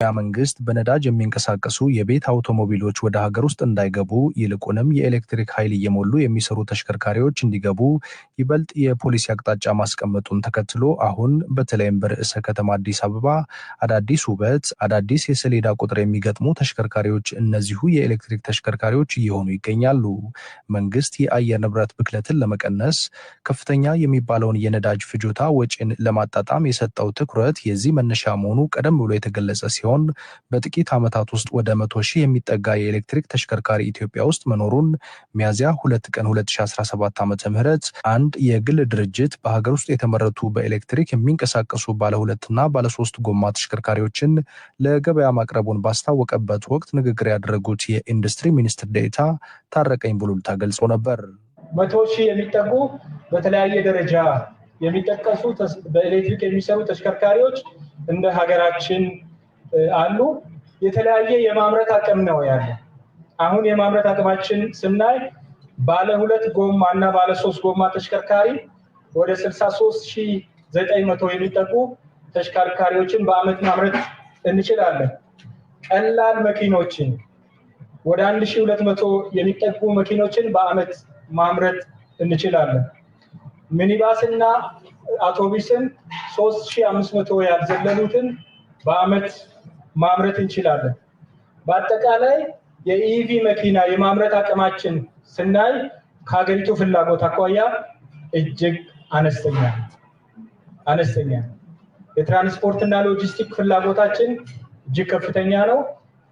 መንግስት በነዳጅ የሚንቀሳቀሱ የቤት አውቶሞቢሎች ወደ ሀገር ውስጥ እንዳይገቡ ይልቁንም የኤሌክትሪክ ኃይል እየሞሉ የሚሰሩ ተሽከርካሪዎች እንዲገቡ ይበልጥ የፖሊሲ አቅጣጫ ማስቀመጡን ተከትሎ አሁን በተለይም በርዕሰ ከተማ አዲስ አበባ አዳዲስ ውበት፣ አዳዲስ የሰሌዳ ቁጥር የሚገጥሙ ተሽከርካሪዎች እነዚሁ የኤሌክትሪክ ተሽከርካሪዎች እየሆኑ ይገኛሉ። መንግስት የአየር ንብረት ብክለትን ለመቀነስ ከፍተኛ የሚባለውን የነዳጅ ፍጆታ ወጪን ለማጣጣም የሰጠው ትኩረት የዚህ መነሻ መሆኑ ቀደም ብሎ የተገለጸ ሲሆን በጥቂት ዓመታት ውስጥ ወደ 100,000 የሚጠጋ የኤሌክትሪክ ተሽከርካሪ ኢትዮጵያ ውስጥ መኖሩን ሚያዝያ 2 ቀን 2017 ዓ.ም አንድ የግል ድርጅት በሀገር ውስጥ የተመረቱ በኤሌክትሪክ የሚንቀሳቀሱ ባለ 2 እና ባለ 3 ጎማ ተሽከርካሪዎችን ለገበያ ማቅረቡን ባስታወቀበት ወቅት ንግግር ያደረጉት የኢንዱስትሪ ሚኒስትር ዴኤታ ታረቀኝ ቡሉልታ ገልጾ ነበር። 100,000 የሚጠጉ በተለያየ ደረጃ የሚጠቀሱ በኤሌክትሪክ የሚሰሩ ተሽከርካሪዎች እንደ ሀገራችን አሉ። የተለያየ የማምረት አቅም ነው ያለው። አሁን የማምረት አቅማችን ስናይ ባለ 2 ጎማ እና ባለ 3 ጎማ ተሽከርካሪ ወደ 63,900 የሚጠጉ ተሽከርካሪዎችን በአመት ማምረት እንችላለን። ቀላል መኪኖችን ወደ 1,200 የሚጠጉ መኪኖችን በአመት ማምረት እንችላለን። ሚኒባስ እና አውቶቡስን 3,500 ያልዘለሉትን በአመት ማምረት እንችላለን። በአጠቃላይ የኢቪ መኪና የማምረት አቅማችን ስናይ ከሀገሪቱ ፍላጎት አኳያ እጅግ አነስተኛ የትራንስፖርት እና ሎጂስቲክ ፍላጎታችን እጅግ ከፍተኛ ነው።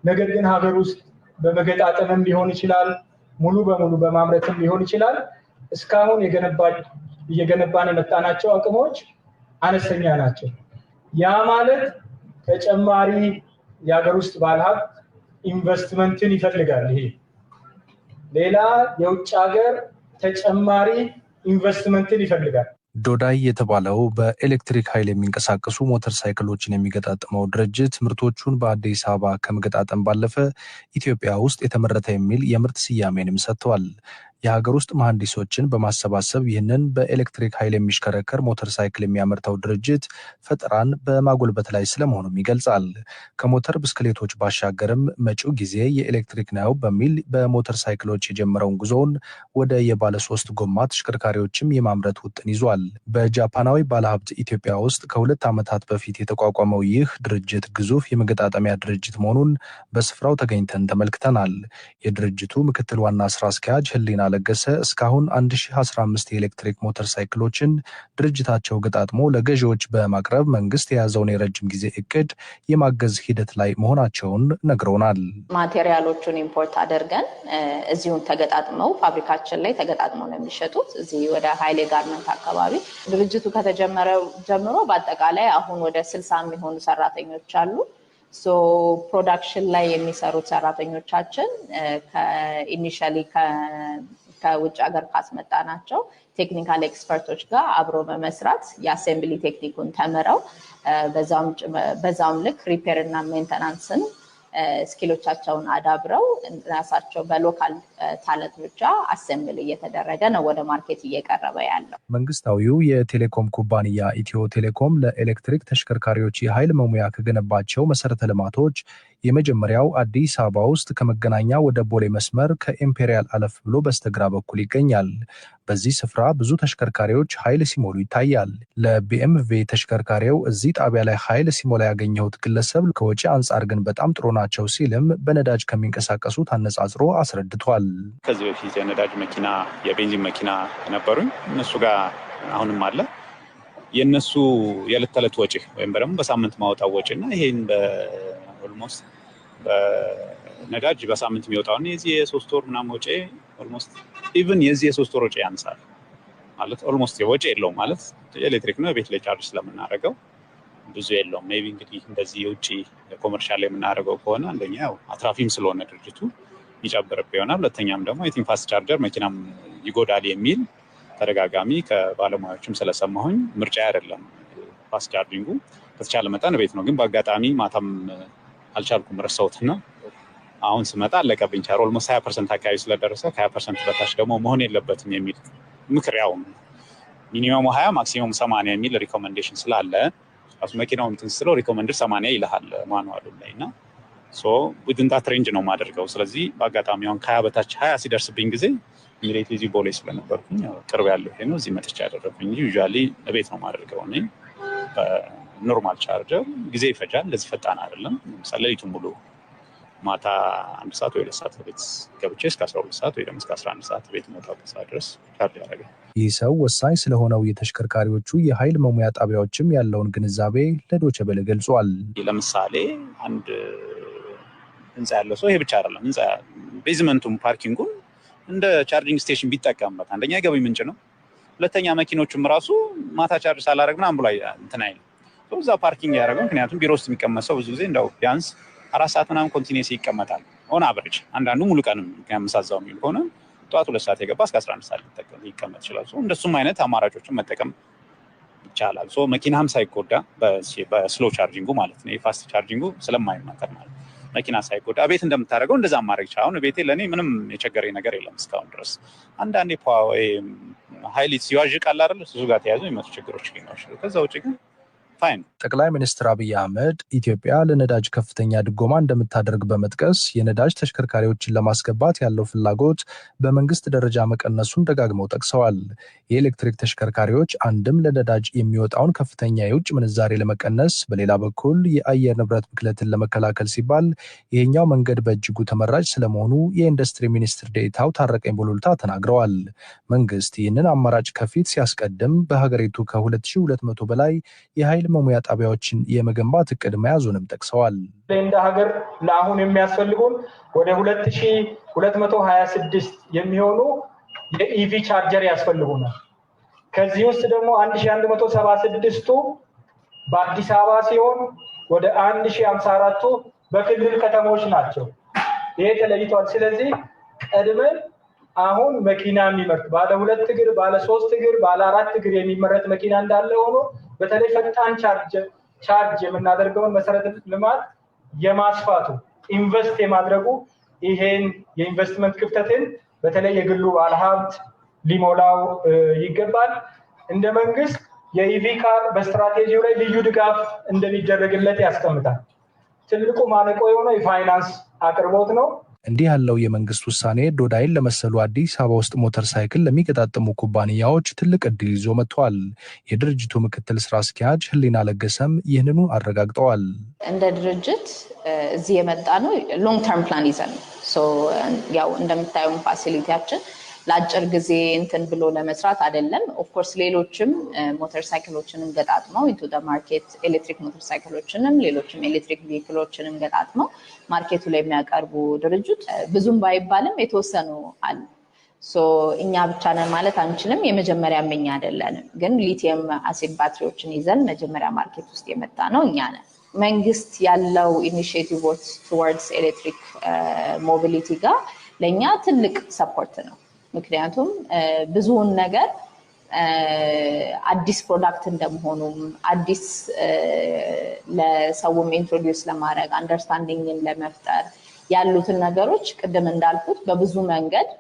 ነገር ግን ሀገር ውስጥ በመገጣጠምም ሊሆን ይችላል፣ ሙሉ በሙሉ በማምረትም ሊሆን ይችላል። እስካሁን እየገነባን የመጣናቸው አቅሞች አነስተኛ ናቸው። ያ ማለት ተጨማሪ የሀገር ውስጥ ባለሀብት ኢንቨስትመንትን ይፈልጋል። ይሄ ሌላ የውጭ ሀገር ተጨማሪ ኢንቨስትመንትን ይፈልጋል። ዶዳይ የተባለው በኤሌክትሪክ ኃይል የሚንቀሳቀሱ ሞተር ሳይክሎችን የሚገጣጥመው ድርጅት ምርቶቹን በአዲስ አበባ ከመገጣጠም ባለፈ ኢትዮጵያ ውስጥ የተመረተ የሚል የምርት ስያሜንም ሰጥተዋል። የሀገር ውስጥ መሐንዲሶችን በማሰባሰብ ይህንን በኤሌክትሪክ ኃይል የሚሽከረከር ሞተር ሳይክል የሚያመርተው ድርጅት ፈጠራን በማጎልበት ላይ ስለመሆኑም ይገልጻል። ከሞተር ብስክሌቶች ባሻገርም መጪው ጊዜ የኤሌክትሪክ ነው በሚል በሞተር ሳይክሎች የጀመረውን ጉዞውን ወደ የባለ 3 ጎማ ተሽከርካሪዎችም የማምረት ውጥን ይዟል። በጃፓናዊ ባለሀብት ኢትዮጵያ ውስጥ ከ2 ዓመታት በፊት የተቋቋመው ይህ ድርጅት ግዙፍ የመገጣጠሚያ ድርጅት መሆኑን በስፍራው ተገኝተን ተመልክተናል። የድርጅቱ ምክትል ዋና ስራ አስኪያጅ ህሊና ለገሰ እስካሁን 1,015 የኤሌክትሪክ ሞተር ሳይክሎችን ድርጅታቸው ገጣጥሞ ለገዢዎች በማቅረብ መንግስት የያዘውን የረጅም ጊዜ እቅድ የማገዝ ሂደት ላይ መሆናቸውን ነግረውናል። ማቴሪያሎቹን ኢምፖርት አድርገን እዚሁን ተገጣጥመው ፋብሪካችን ላይ ተገጣጥመው ነው የሚሸጡት። እዚህ ወደ ኃይሌ ጋርመንት አካባቢ ድርጅቱ ከተጀመረ ጀምሮ በአጠቃላይ አሁን ወደ 60 የሚሆኑ ሰራተኞች አሉ። ፕሮዳክሽን ላይ የሚሰሩት ሰራተኞቻችን ኢኒሻሊ ከውጭ ሀገር ካስመጣናቸው ቴክኒካል ኤክስፐርቶች ጋር አብሮ በመስራት የአሴምብሊ ቴክኒኩን ተምረው በዛውም ልክ ሪፔር እና ሜንተናንስን ስኪሎቻቸውን አዳብረው ራሳቸው በሎካል ታለንት ብቻ አሴምብል እየተደረገ ነው ወደ ማርኬት እየቀረበ ያለው። መንግስታዊው የቴሌኮም ኩባንያ ኢትዮ ቴሌኮም ለኤሌክትሪክ ተሽከርካሪዎች የኃይል መሙያ ከገነባቸው መሰረተ ልማቶች የመጀመሪያው አዲስ አበባ ውስጥ ከመገናኛ ወደ ቦሌ መስመር ከኢምፔሪያል አለፍ ብሎ በስተግራ በኩል ይገኛል። በዚህ ስፍራ ብዙ ተሽከርካሪዎች ኃይል ሲሞሉ ይታያል። ለቢኤምዌ ተሽከርካሪው እዚህ ጣቢያ ላይ ኃይል ሲሞላ ያገኘሁት ግለሰብ ከወጪ አንጻር ግን በጣም ጥሩ ናቸው ሲልም በነዳጅ ከሚንቀሳቀሱት አነጻጽሮ አስረድቷል። ከዚህ በፊት የነዳጅ መኪና የቤንዚን መኪና ነበሩኝ። እነሱ ጋር አሁንም አለ። የነሱ የዕለት ተዕለት ወጪ ወይም ደግሞ በሳምንት ማውጣት ወጪ እና ይሄን ኦልሞስት በነዳጅ በሳምንት የሚወጣው የዚህ የ3 ወር ምናምን ወጪ ኦልሞስት ኢቭን የዚህ የ3 ወር ወጪ ያንሳል ማለት ኦልሞስት ወጪ የለውም ማለት ኤሌክትሪክ ነው ቤት ላይ ቻርጅ ስለምናደርገው ብዙ የለውም። ሜቢ እንግዲህ እንደዚህ የውጭ ኮመርሻል የምናደርገው ከሆነ አንደኛ ያው አትራፊም ስለሆነ ድርጅቱ ይጨብርብ ይሆናል። ሁለተኛም ደግሞ አይ ቲንክ ፋስት ቻርጀር መኪናም ይጎዳል የሚል ተደጋጋሚ ከባለሙያዎችም ስለሰማሁኝ ምርጫ አይደለም ፋስት ቻርጂንጉ። ከተቻለ መጠን ቤት ነው፣ ግን በአጋጣሚ ማታም አልቻልኩም ረሳሁትና አሁን ስመጣ አለቀብኝ። ቻር ኦልሞስት 20% አካባቢ ስለደረሰ ከ20% በታች ደግሞ መሆን የለበትም የሚል ምክር፣ ያው ሚኒመሙ 20 ማክሲመሙ 80 የሚል ሪኮመንዴሽን ስላለ ራሱ መኪናው እንትን ስለው ሪኮመንድድ 80 ይልሃል ማኑዋሉ ላይ እና ዊዝን ዳት ሬንጅ ነው የማደርገው። ስለዚህ በአጋጣሚ አሁን ከ20 በታች 20 ሲደርስብኝ ጊዜ ኢሚዲየትሊ እዚህ ቦሌ ስለነበርኩኝ ቅርብ ያለው ይሄ ነው እዚህ መጥቻ ያደረኩኝ እንጂ ዩዥዋሊ ቤት ነው የማደርገው። እኔ በኖርማል ቻርጀር ጊዜ ይፈጃል፣ እንደዚህ ፈጣን አይደለም። ለምሳሌ ሌሊቱን ሙሉ ማታ 1 ሰዓት ወይ 2 ሰዓት ቤት ገብቼ እስከ 12 ሰዓት ወይ ደግሞ እስከ 11 ሰዓት ቤት መውጣት ሰዓት ድረስ ቻርጅ ያደርጋል። ይህ ሰው ወሳኝ ስለሆነው የተሽከርካሪዎቹ የኃይል መሙያ ጣቢያዎችም ያለውን ግንዛቤ ለዶይቼ ቬለ ገልጿል። ለምሳሌ አንድ ህንፃ ያለው ሰው ይሄ ብቻ አይደለም፣ ህንፃ ቤዝመንቱም ፓርኪንጉን እንደ ቻርጂንግ ስቴሽን ቢጠቀምበት አንደኛ የገቢ ምንጭ ነው፣ ሁለተኛ መኪኖቹም ራሱ ማታ ቻርጅ ሳላደርግ ምናምን ብሎ እንትን አይልም። እዛ ፓርኪንግ ያደረገው ምክንያቱም ቢሮ ውስጥ የሚቀመሰው ብዙ ጊዜ እንደው ቢያንስ 4 ሰዓት ምናምን ኮንቲኒየስ ይቀመጣል ኦን አቨሬጅ። አንዳንዱ ሙሉ ቀንም ምሳዛው የሚል ከሆነ ጠዋት 2 ሰዓት የገባ እስከ 11 ሰዓት ሊቀመጥ ይችላል። እንደሱም አይነት አማራጮችን መጠቀም ይቻላል። መኪናም ሳይጎዳ በስሎ ቻርጂንጉ ማለት ነው፣ የፋስት ቻርጂንጉ ስለማይመከር ማለት መኪና ሳይጎዳ ቤት እንደምታደርገው እንደዛ ማድረግ ይቻላል። አሁን ቤቴ ለእኔ ምንም የቸገረኝ ነገር የለም እስካሁን ድረስ። አንዳንዴ ሀይሊት ሲዋዥቃል አይደል፣ እሱ ጋር ተያይዞ የሚመጡ ችግሮች ሊኖሩ፣ ከዛ ውጭ ግን ፋይን። ጠቅላይ ሚኒስትር አብይ አህመድ ኢትዮጵያ ለነዳጅ ከፍተኛ ድጎማ እንደምታደርግ በመጥቀስ የነዳጅ ተሽከርካሪዎችን ለማስገባት ያለው ፍላጎት በመንግስት ደረጃ መቀነሱን ደጋግመው ጠቅሰዋል። የኤሌክትሪክ ተሽከርካሪዎች አንድም ለነዳጅ የሚወጣውን ከፍተኛ የውጭ ምንዛሬ ለመቀነስ፣ በሌላ በኩል የአየር ንብረት ብክለትን ለመከላከል ሲባል ይሄኛው መንገድ በእጅጉ ተመራጭ ስለመሆኑ የኢንዱስትሪ ሚኒስትር ዴኤታው ታረቀኝ ቡሉልታ ተናግረዋል። መንግስት ይህንን አማራጭ ከፊት ሲያስቀድም በሀገሪቱ ከ2200 በላይ የኃይል መሙያ ጣቢያዎችን የመገንባት እቅድ መያዙንም ጠቅሰዋል። እንደ ሀገር ለአሁን የሚያስፈልጉን ወደ 2226 የሚሆኑ የኢቪ ቻርጀር ያስፈልጉናል። ከዚህ ውስጥ ደግሞ 1176ቱ በአዲስ አበባ ሲሆን ወደ 1054ቱ በክልል ከተሞች ናቸው። ይሄ ተለይቷል። ስለዚህ ቀድመን አሁን መኪና የሚመርት ባለ 2 እግር፣ ባለ 3 እግር፣ ባለ 4 እግር የሚመረት መኪና እንዳለ ሆኖ በተለይ ፈጣን ቻርጅ የምናደርገውን መሰረተ ልማት የማስፋቱ ኢንቨስት የማድረጉ ይሄን የኢንቨስትመንት ክፍተትን በተለይ የግሉ ባለሀብት ሊሞላው ይገባል። እንደ መንግስት የኢቪ ካር በስትራቴጂው ላይ ልዩ ድጋፍ እንደሚደረግለት ያስቀምጣል። ትልቁ ማነቆ የሆነው የፋይናንስ አቅርቦት ነው። እንዲህ ያለው የመንግስት ውሳኔ ዶዳይን ለመሰሉ አዲስ አበባ ውስጥ ሞተር ሳይክል ለሚገጣጠሙ ኩባንያዎች ትልቅ እድል ይዞ መጥቷል። የድርጅቱ ምክትል ስራ አስኪያጅ ህሊና ለገሰም ይህንኑ አረጋግጠዋል። እንደ ድርጅት እዚህ የመጣ ነው ሎንግ ተርም ፕላን ይዘን ነው። ያው እንደምታየው ፋሲሊቲያችን ለአጭር ጊዜ እንትን ብሎ ለመስራት አይደለም። ኦፍኮርስ ሌሎችም ሞተር ሳይክሎችንም ገጣጥመው ኢንቱ ደ ማርኬት ኤሌክትሪክ ሞተር ሳይክሎችንም ሌሎችም ኤሌክትሪክ ቪክሎችንም ገጣጥመው ማርኬቱ ላይ የሚያቀርቡ ድርጅት ብዙም ባይባልም የተወሰኑ አሉ። እኛ ብቻ ነን ማለት አንችልም። የመጀመሪያ እኛ አይደለንም። ግን ሊቲየም አሲድ ባትሪዎችን ይዘን መጀመሪያ ማርኬት ውስጥ የመጣ ነው እኛ ነን። መንግስት ያለው ኢኒሺዬቲቭ ቱዋርድስ ኤሌክትሪክ ሞቢሊቲ ጋር ለእኛ ትልቅ ሰፖርት ነው። ምክንያቱም ብዙውን ነገር አዲስ ፕሮዳክት እንደመሆኑም አዲስ ለሰውም ኢንትሮዲውስ ለማድረግ አንደርስታንዲንግን ለመፍጠር ያሉትን ነገሮች ቅድም እንዳልኩት በብዙ መንገድ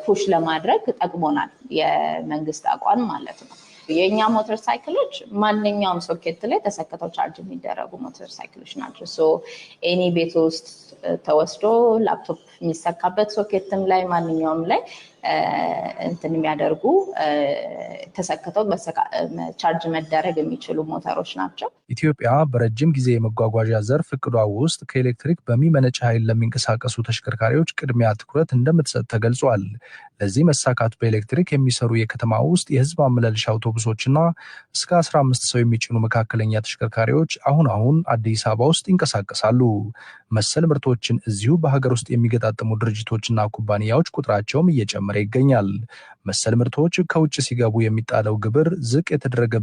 ፑሽ ለማድረግ ጠቅሞናል የመንግስት አቋም ማለት ነው። የኛ ሞተር ሳይክሎች ማንኛውም ሶኬት ላይ ተሰክተው ቻርጅ የሚደረጉ ሞተር ሳይክሎች ናቸው። ኤኒ ቤት ውስጥ ተወስዶ ላፕቶፕ የሚሰካበት ሶኬትም ላይ ማንኛውም ላይ እንትን የሚያደርጉ ተሰክተው ቻርጅ መደረግ የሚችሉ ሞተሮች ናቸው። ኢትዮጵያ በረጅም ጊዜ የመጓጓዣ ዘርፍ እቅዷ ውስጥ ከኤሌክትሪክ በሚመነጭ ኃይል ለሚንቀሳቀሱ ተሽከርካሪዎች ቅድሚያ ትኩረት እንደምትሰጥ ተገልጿል። ለዚህ መሳካት በኤሌክትሪክ የሚሰሩ የከተማ ውስጥ የህዝብ ማመላለሻ አውቶቡሶችና እስከ 15 ሰው የሚጭኑ መካከለኛ ተሽከርካሪዎች አሁን አዲስ አበባ ውስጥ ይንቀሳቀሳሉ። መሰል ምርቶችን እዚሁ በሀገር ውስጥ የሚገጣጠሙ ድርጅቶችና ኩባንያዎች ቁጥራቸውም እየጨመረ ይገኛል። መሰል ምርቶች ከውጭ ሲገቡ የሚጣለው ግብር ዝቅ የተደረገ